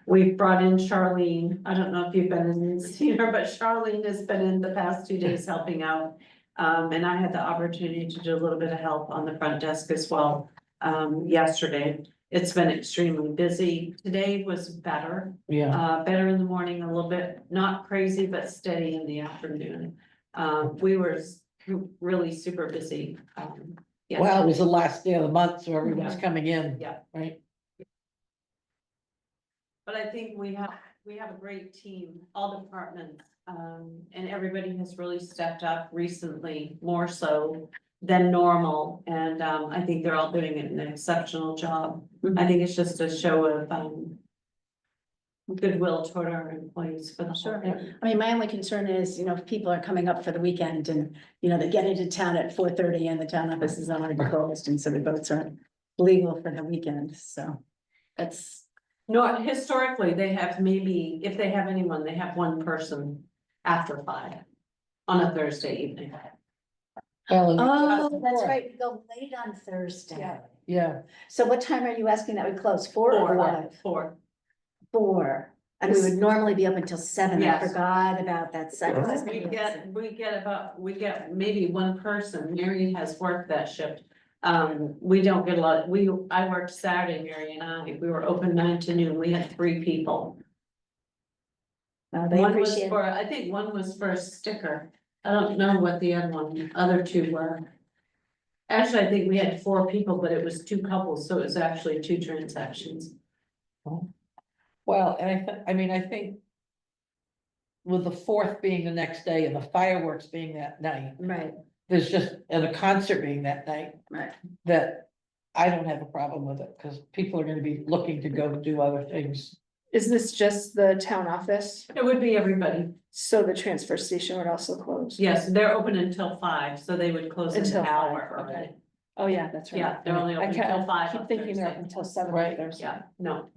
we've brought in Charlene. I don't know if you've been in and seen her, but Charlene has been in the past 2 days helping out. And I had the opportunity to do a little bit of help on the front desk as well, yesterday. It's been extremely busy. Today was better. Yeah, Better in the morning, a little bit, not crazy, but steady in the afternoon. We were really super busy. Yeah. well, it was the last day of the month, so everyone's coming in. Yeah. Right, But I think we have a great team, all departments, and everybody has really stepped up recently, more so than normal. And, I think they're all doing an exceptional job. I think it's just a show of, goodwill toward our employees for the Sure. holiday. I mean, my only concern is, if people are coming up for the weekend and, they get into town at 4:30 and the town office is already closed and so the boats aren't legal for the weekend, so that's No, historically, they have maybe, if they have anyone, they have one person after 5 on a Thursday evening. Well, Oh, that's four. right, we go late on Thursday. Yeah, So what time are you asking that we close? 4 or 5? 4. 4. And we would normally be open till 7. I Yes. forgot about that. We get maybe one person, Mary has worked that shift. We don't get a lot, I worked Saturday, Mary and I, we were open 9 to noon, we had 3 people. They One was appreciate for, I think one was for a sticker, I don't know what the other 2 were. Actually, I think we had 4 people, but it was 2 couples, so it was actually 2 transactions. well, and I think with the 4th being the next day and the fireworks being that night, Right, there's just, and the concert being that night, right. that I don't have a problem with it, because people are gonna be looking to go do other things. Is this just the town office? It would be everybody, So the transfer station would also close? yes, they're open until 5, so they would close in Until an 5, hour okay. already. Oh, yeah, that's right. Yeah, they're only I open can't, until I 5 keep on thinking they're up Thursday. until 7 Right. on Thursday. Yeah, no.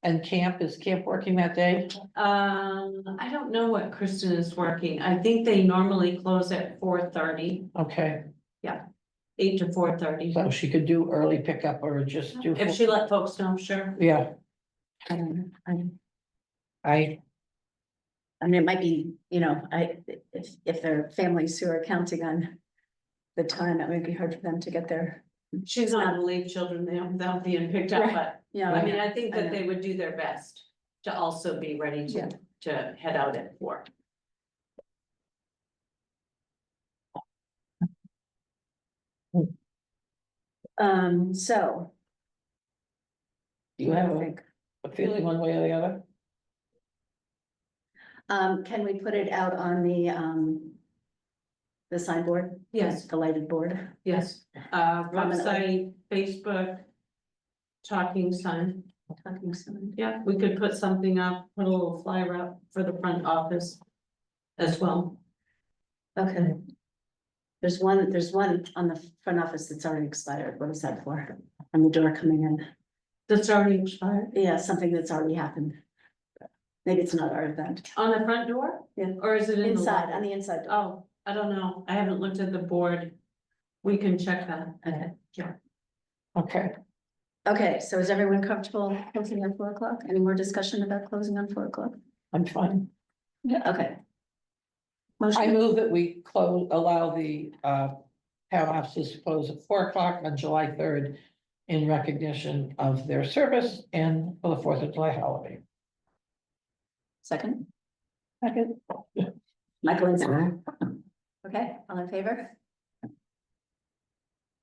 And is camp working that day? I don't know what Kristen is working. I think they normally close at 4:30, Okay, 8 to 4:30. so she could do early pickup or just do. If she let folks know, sure. Yeah, I don't know. I, I mean, it might be, if there are families who are counting on the time, it might be hard for them to get there. She's not gonna leave children they'll being picked up, Right. but Yeah. I mean, I think I that know. they would do their best to also be ready Yeah. to head out at 4. So. do you have I think, a feeling one way or the other? can we put it out on the signboard? Yes. The lighted board? Yes, website, Facebook, talking sign. Talking sign. Yeah, we could put something up, put a little flyer up for the front office as well. Okay. There's one on the front office that's already expired. What is that for? On the door coming in? That's already expired. Yeah, something that's already happened. Maybe it's not our event. On the front door? Yeah. Or is it in the Inside, lobby? on the inside. door. Oh, I don't know. I haven't looked at the board. We can check that. Okay. Okay, Okay, so is everyone comfortable closing at 4 o'clock? Any more discussion about closing on 4 o'clock? I'm fine. Yeah, okay. I Motion, move that we allow the town offices to close at 4 o'clock on July 3rd in recognition of their service and for the 4th of July holiday. second, Second. Michael and okay, all in favor?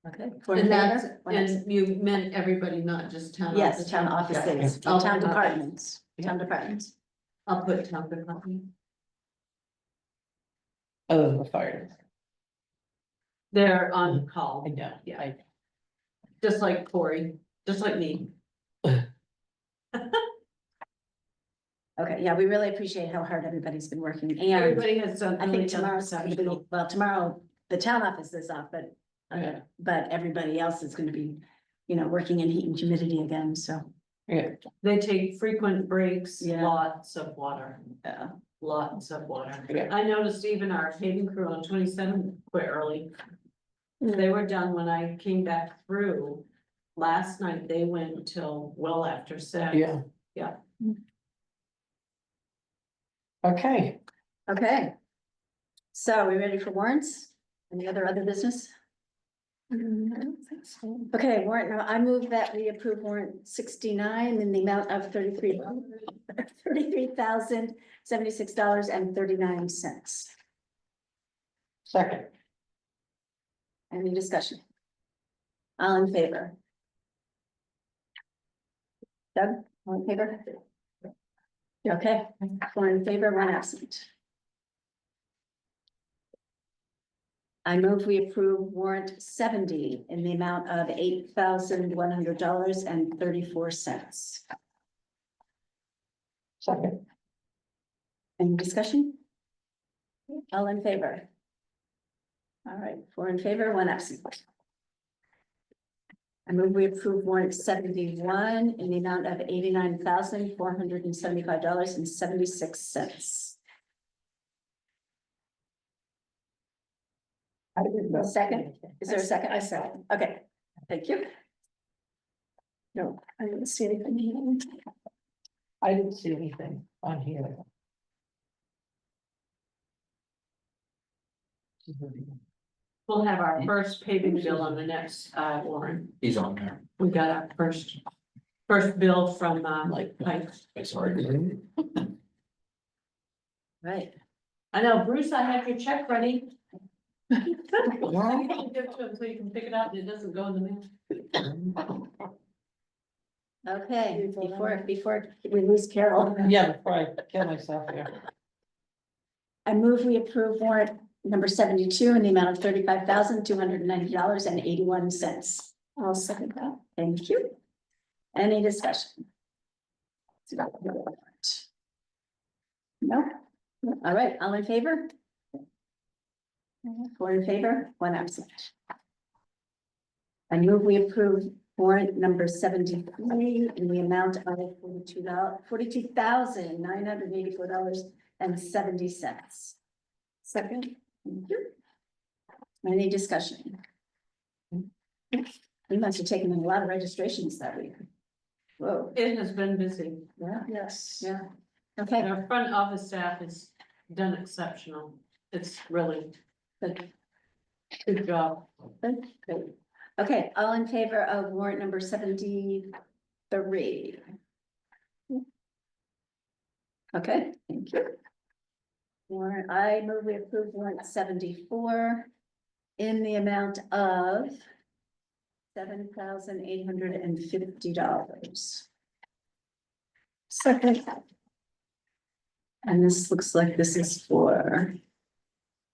Okay. Four in And that's, favor? One absent. and you meant everybody, not just town. Yes, office. town Yeah. offices, I'll town put it up. departments, town departments. I'll put town department. Other than the fire. They're on call, I know, Yeah. I, just like Corey, just like me. Okay, yeah, we really appreciate how hard everybody's been working, and Everybody has done. I really think done tomorrow's gonna be, exceptional. well, tomorrow, the town office is off, but. Yeah. But everybody else is gonna be, working in heat and humidity again, so. yeah, They take frequent breaks, Yeah. lots of water, Yeah. lots of water. Yeah. I noticed even our paving crew on 27 quit early. They were done when I came back through. Last night, they went until well after 6. yeah. Yeah. Okay, Okay. So are we ready for warrants? Any other business? Okay, warrant, now I move that we approve warrant 69 in the amount of $33,076.39. second, Any discussion? All in favor? Doug, all in favor? Okay, 4 in favor, 1 absent. I move we approve warrant 70 in the amount of $8,100.34. second, Any discussion? All in favor? All right, 4 in favor, 1 absent. I move we approve warrant 71 in the amount of $89,475.76. I didn't know. Second? Is there a second? I second. Okay, thank you. No, I didn't see anything here. I didn't see anything on here. We'll have our first paving bill on the next, warrant. He's on there. We got our first bill from, like, Pikes. Sorry. Right. I know, Bruce, I have your check ready. Give it to him so you can pick it up and it doesn't go in the mail. Okay, before we lose Carol, Yeah, before I kill myself here. I move we approve warrant number 72 in the amount of $35,290.81. I'll second that. Thank you. Any discussion? No? All right, all in favor? 4 in favor, 1 absent. I move we approve warrant number 73 in the amount of $42,984.70. Second. Thank you. Any discussion? We must have taken in a lot of registrations that week. Whoa, It has been busy. yeah, Yes. yeah. Okay, And our front office staff has done exceptional. It's really good, good job. good, good. Okay, all in favor of warrant number 73? Okay, thank you. Warrant, I move we approve warrant 74 in the amount of $7,850. Second. And this looks like this is for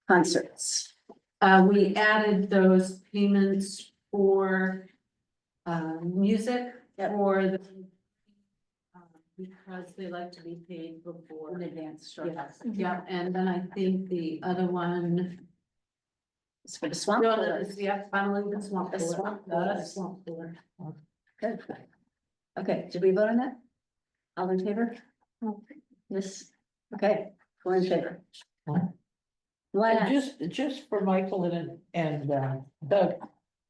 concerts. We added those payments for, music Yep. for the, because they like to be paid before. In advance, sure. Yes, yeah, and then I think the other one. It's for the swamp. No, Pool. that is, yeah, finally the swamp. The cooler. swamp The cooler. swamp cooler. Good. Okay, did we vote on that? All in favor? Yes, okay, 4 in favor. Why And not? just for Michael and Doug,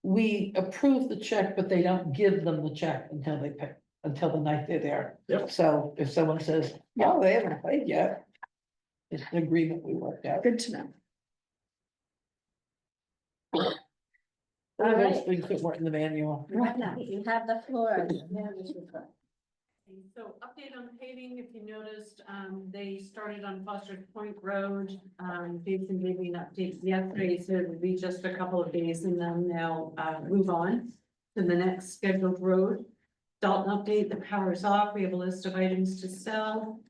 we approve the check, but they don't give them the check until they pay, until the night they're there. Yep. So if someone says, no, they haven't paid yet, it's an agreement we worked out. Good to know. All Those right. things that weren't in the manual. Why not? You have the floor. So update on paving, if you noticed, they started on Foster's Point Road. Jason gave me an update yesterday, so it would be just a couple of days and then they'll, move on to the next scheduled road. Dalton update, the power is off. We have a list of items to sell.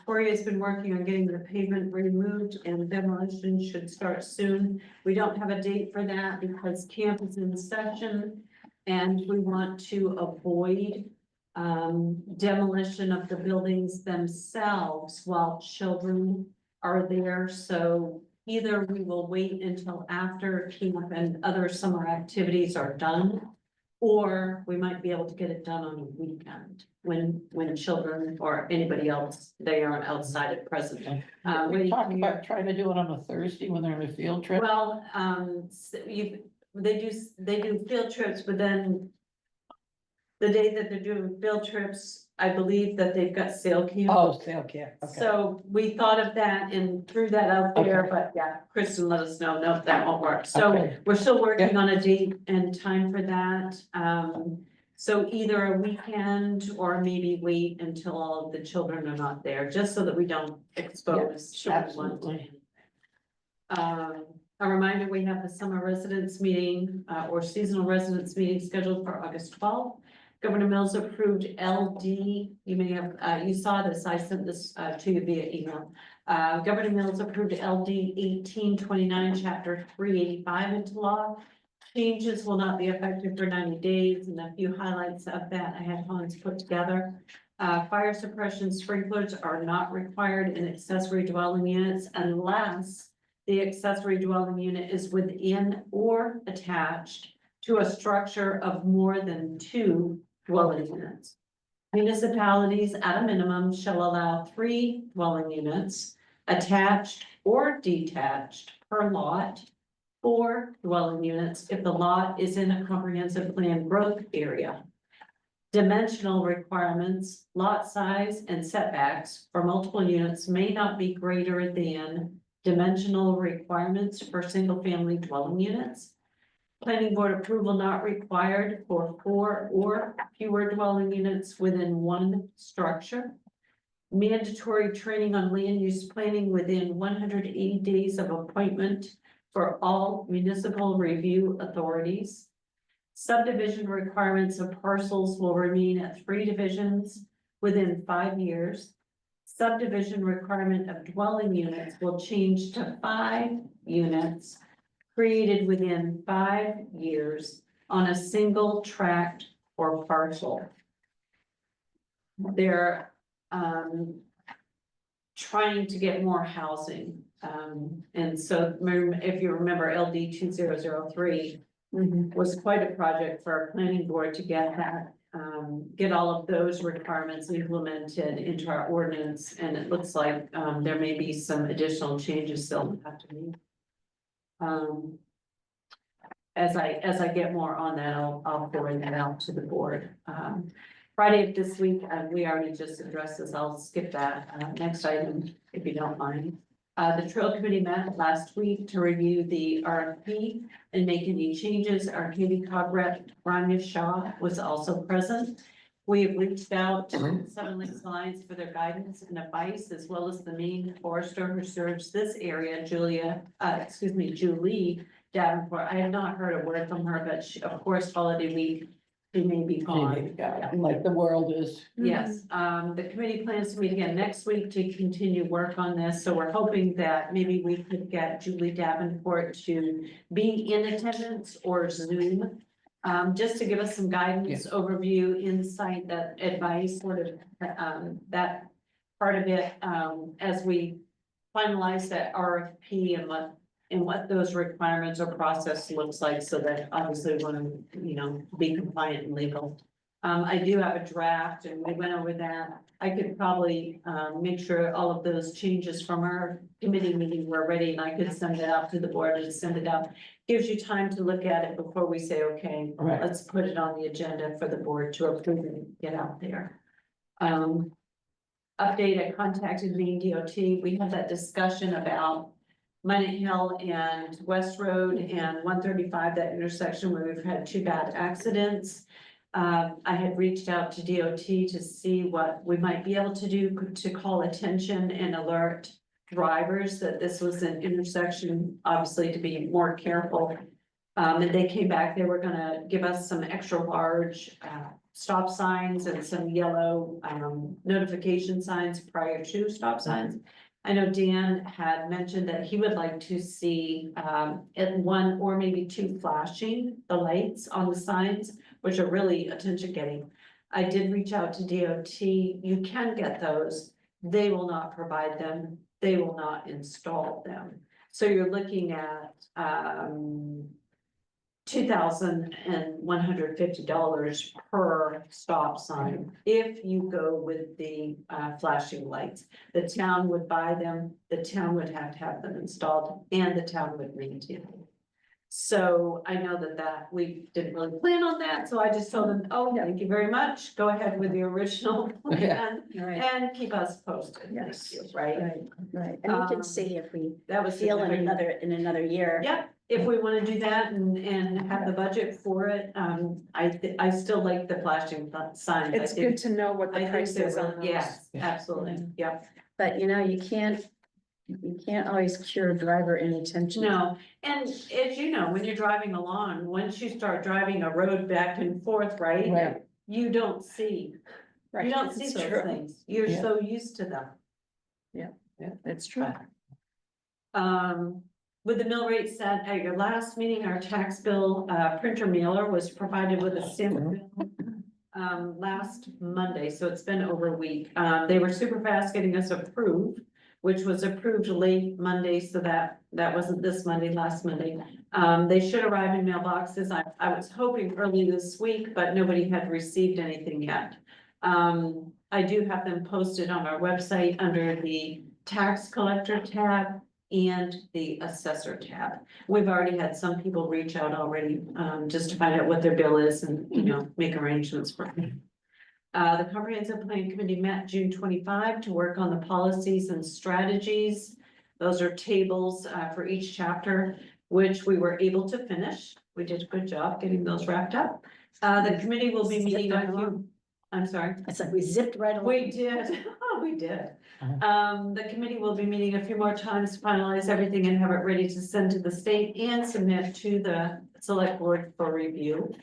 Corey has been working on getting the pavement removed and demolition should start soon. We don't have a date for that because camp is in session and we want to avoid demolition of the buildings themselves while children are there. So either we will wait until after camp and other summer activities are done, or we might be able to get it done on a weekend when children or anybody else, they aren't outside at present. We talked about trying to do it on a Thursday when they're on a field trip. Well, they do field trips, but then the day that they're doing field trips, I believe that they've got sale camp. Oh, sale camp, okay. So we thought of that and threw that out there, Okay. but yeah, Kristen let us know, no, that won't work. So Okay. we're still working on a date and time for that. So either a weekend or maybe wait until all of the children are not there, just so that we don't expose children. Absolutely. A reminder, we have the summer residence meeting, or seasonal residence meeting scheduled for August 12th. Governor Mills approved LD, you may have, you saw this, I sent this, to you via email. Governor Mills approved LD 1829, chapter 385 into law. Changes will not be effective for 90 days, and a few highlights of that I had Hans put together. Fire suppression sprinklers are not required in accessory dwelling units unless the accessory dwelling unit is within or attached to a structure of more than 2 dwelling units. Municipalities at a minimum shall allow 3 dwelling units, attached or detached per lot, 4 dwelling units if the lot is in a comprehensive plan growth area. Dimensional requirements, lot size and setbacks for multiple units may not be greater than dimensional requirements for single-family dwelling units. Planning board approval not required for 4 or fewer dwelling units within 1 structure. Mandatory training on land use planning within 180 days of appointment for all municipal review authorities. Subdivision requirements of parcels will remain at 3 divisions within 5 years. Subdivision requirement of dwelling units will change to 5 units created within 5 years on a single tract or parcel. They're trying to get more housing. And so if you remember LD 2003 was quite a project for our planning board to get that, get all of those requirements implemented into our ordinance. And it looks like there may be some additional changes still have to be. As I get more on that, I'll forward that out to the board. Friday of this week, we already just addressed this, I'll skip that. Next item, if you don't mind. The Trail Committee met last week to review the RFP and make any changes. Our Katie Cog rep, Rania Shaw, was also present. We have reached out to Seven Lakes Alliance for their guidance and advice, as well as the main forester who serves this area, Julie Davenport. I have not heard a word from her, but she, of course, holiday week, she may be gone. Like the world is. Yes, the committee plans to meet again next week to continue work on this, so we're hoping that maybe we could get Julie Davenport to be in attendance or Zoom. Just to give us some guidance, overview, insight, that advice, sort of, that part of it, as we finalize that RFP and what those requirements or process looks like, so that obviously we want to, be compliant and legal. I do have a draft and we went over that. I could probably, make sure all of those changes from our committee meeting were ready and I could send it out to the board and send it out. Gives you time to look at it before we say, okay, Right. let's put it on the agenda for the board to approve and get out there. Update, I contacted Maine DOT. We had that discussion about Minot Hill and West Road and 135, that intersection where we've had 2 bad accidents. I had reached out to DOT to see what we might be able to do to call attention and alert drivers that this was an intersection, obviously to be more careful. And they came back, they were gonna give us some extra large stop signs and some yellow notification signs prior to stop signs. I know Dan had mentioned that he would like to see at 1 or maybe 2 flashing the lights on the signs, which are really attention getting. I did reach out to DOT. You can get those. They will not provide them. They will not install them. So you're looking at $2,150 per stop sign if you go with the flashing lights. The town would buy them, the town would have to have them installed, and the town would maintain them. So I know that we didn't really plan on that, so I just told them, oh, thank you very much, go ahead with the original plan Right, and keep us posted. Thank Yes. you, right? right. And we can see if we That was feel in significant. another year. Yep, if we wanna do that and have the budget for it, I still like the flashing signs. It's good to know what the price is on those. Yes, absolutely, yep. But you can't always cure driver inattention. No, and as you know, when you're driving along, once you start driving a road back and forth, right? Right. You don't see, Right, you don't see it's those true. things, you're Yeah. so used to them. Yeah, it's true. With the mill rate set at your last meeting, our tax bill, printer mailer was provided with a stamp bill last Monday, so it's been over a week. They were super fast getting us approved which was approved late Monday, so that wasn't this Monday, last Monday. They should arrive in mailboxes. I was hoping early this week, but nobody had received anything yet. I do have them posted on our website under the tax collector tab and the assessor tab. We've already had some people reach out already, just to find out what their bill is and, you know, make arrangements for it. The Comprehensive Plan Committee met June 25 to work on the policies and strategies. Those are tables for each chapter, which we were able to finish. We did a good job getting those wrapped up. The committee will be meeting on you. I'm sorry. It's like we zipped right along. We did, oh, we did. The committee will be meeting a few more times to finalize everything and have it ready to send to the state and submit to the select board for review.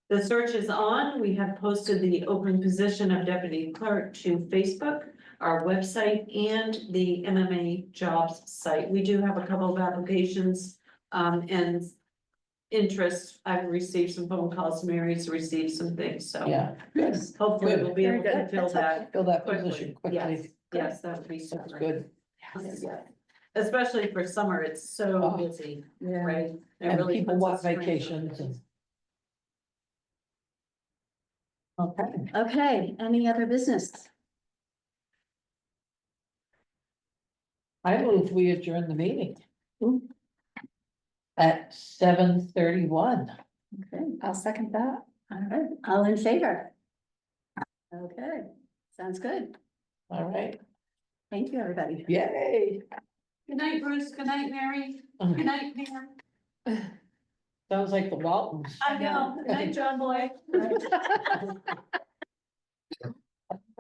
The search is on. We have posted the open position of deputy clerk to Facebook, our website, and the MMA jobs site. We do have a couple of applications, and interest. I've received some phone calls, Mary's received some things, so. Yeah, good. Hopefully we'll be Very able to good. fill that Fill that quickly. position Yes, quickly. yes, that would be That's super. good. Yeah. Especially for summer, it's so Oh. busy, Yeah. right? It And really people puts want a strain on vacations things. Okay, Okay, any other business? I move we adjourn the meeting. At 7:31. Okay, I'll second that. all right, all in favor? Okay, sounds good. All right, Thank you, everybody. yay. Good night, Bruce. Good night, Mary. Good night, Pam. Sounds like the Waltons. I know. Good night, John Boy.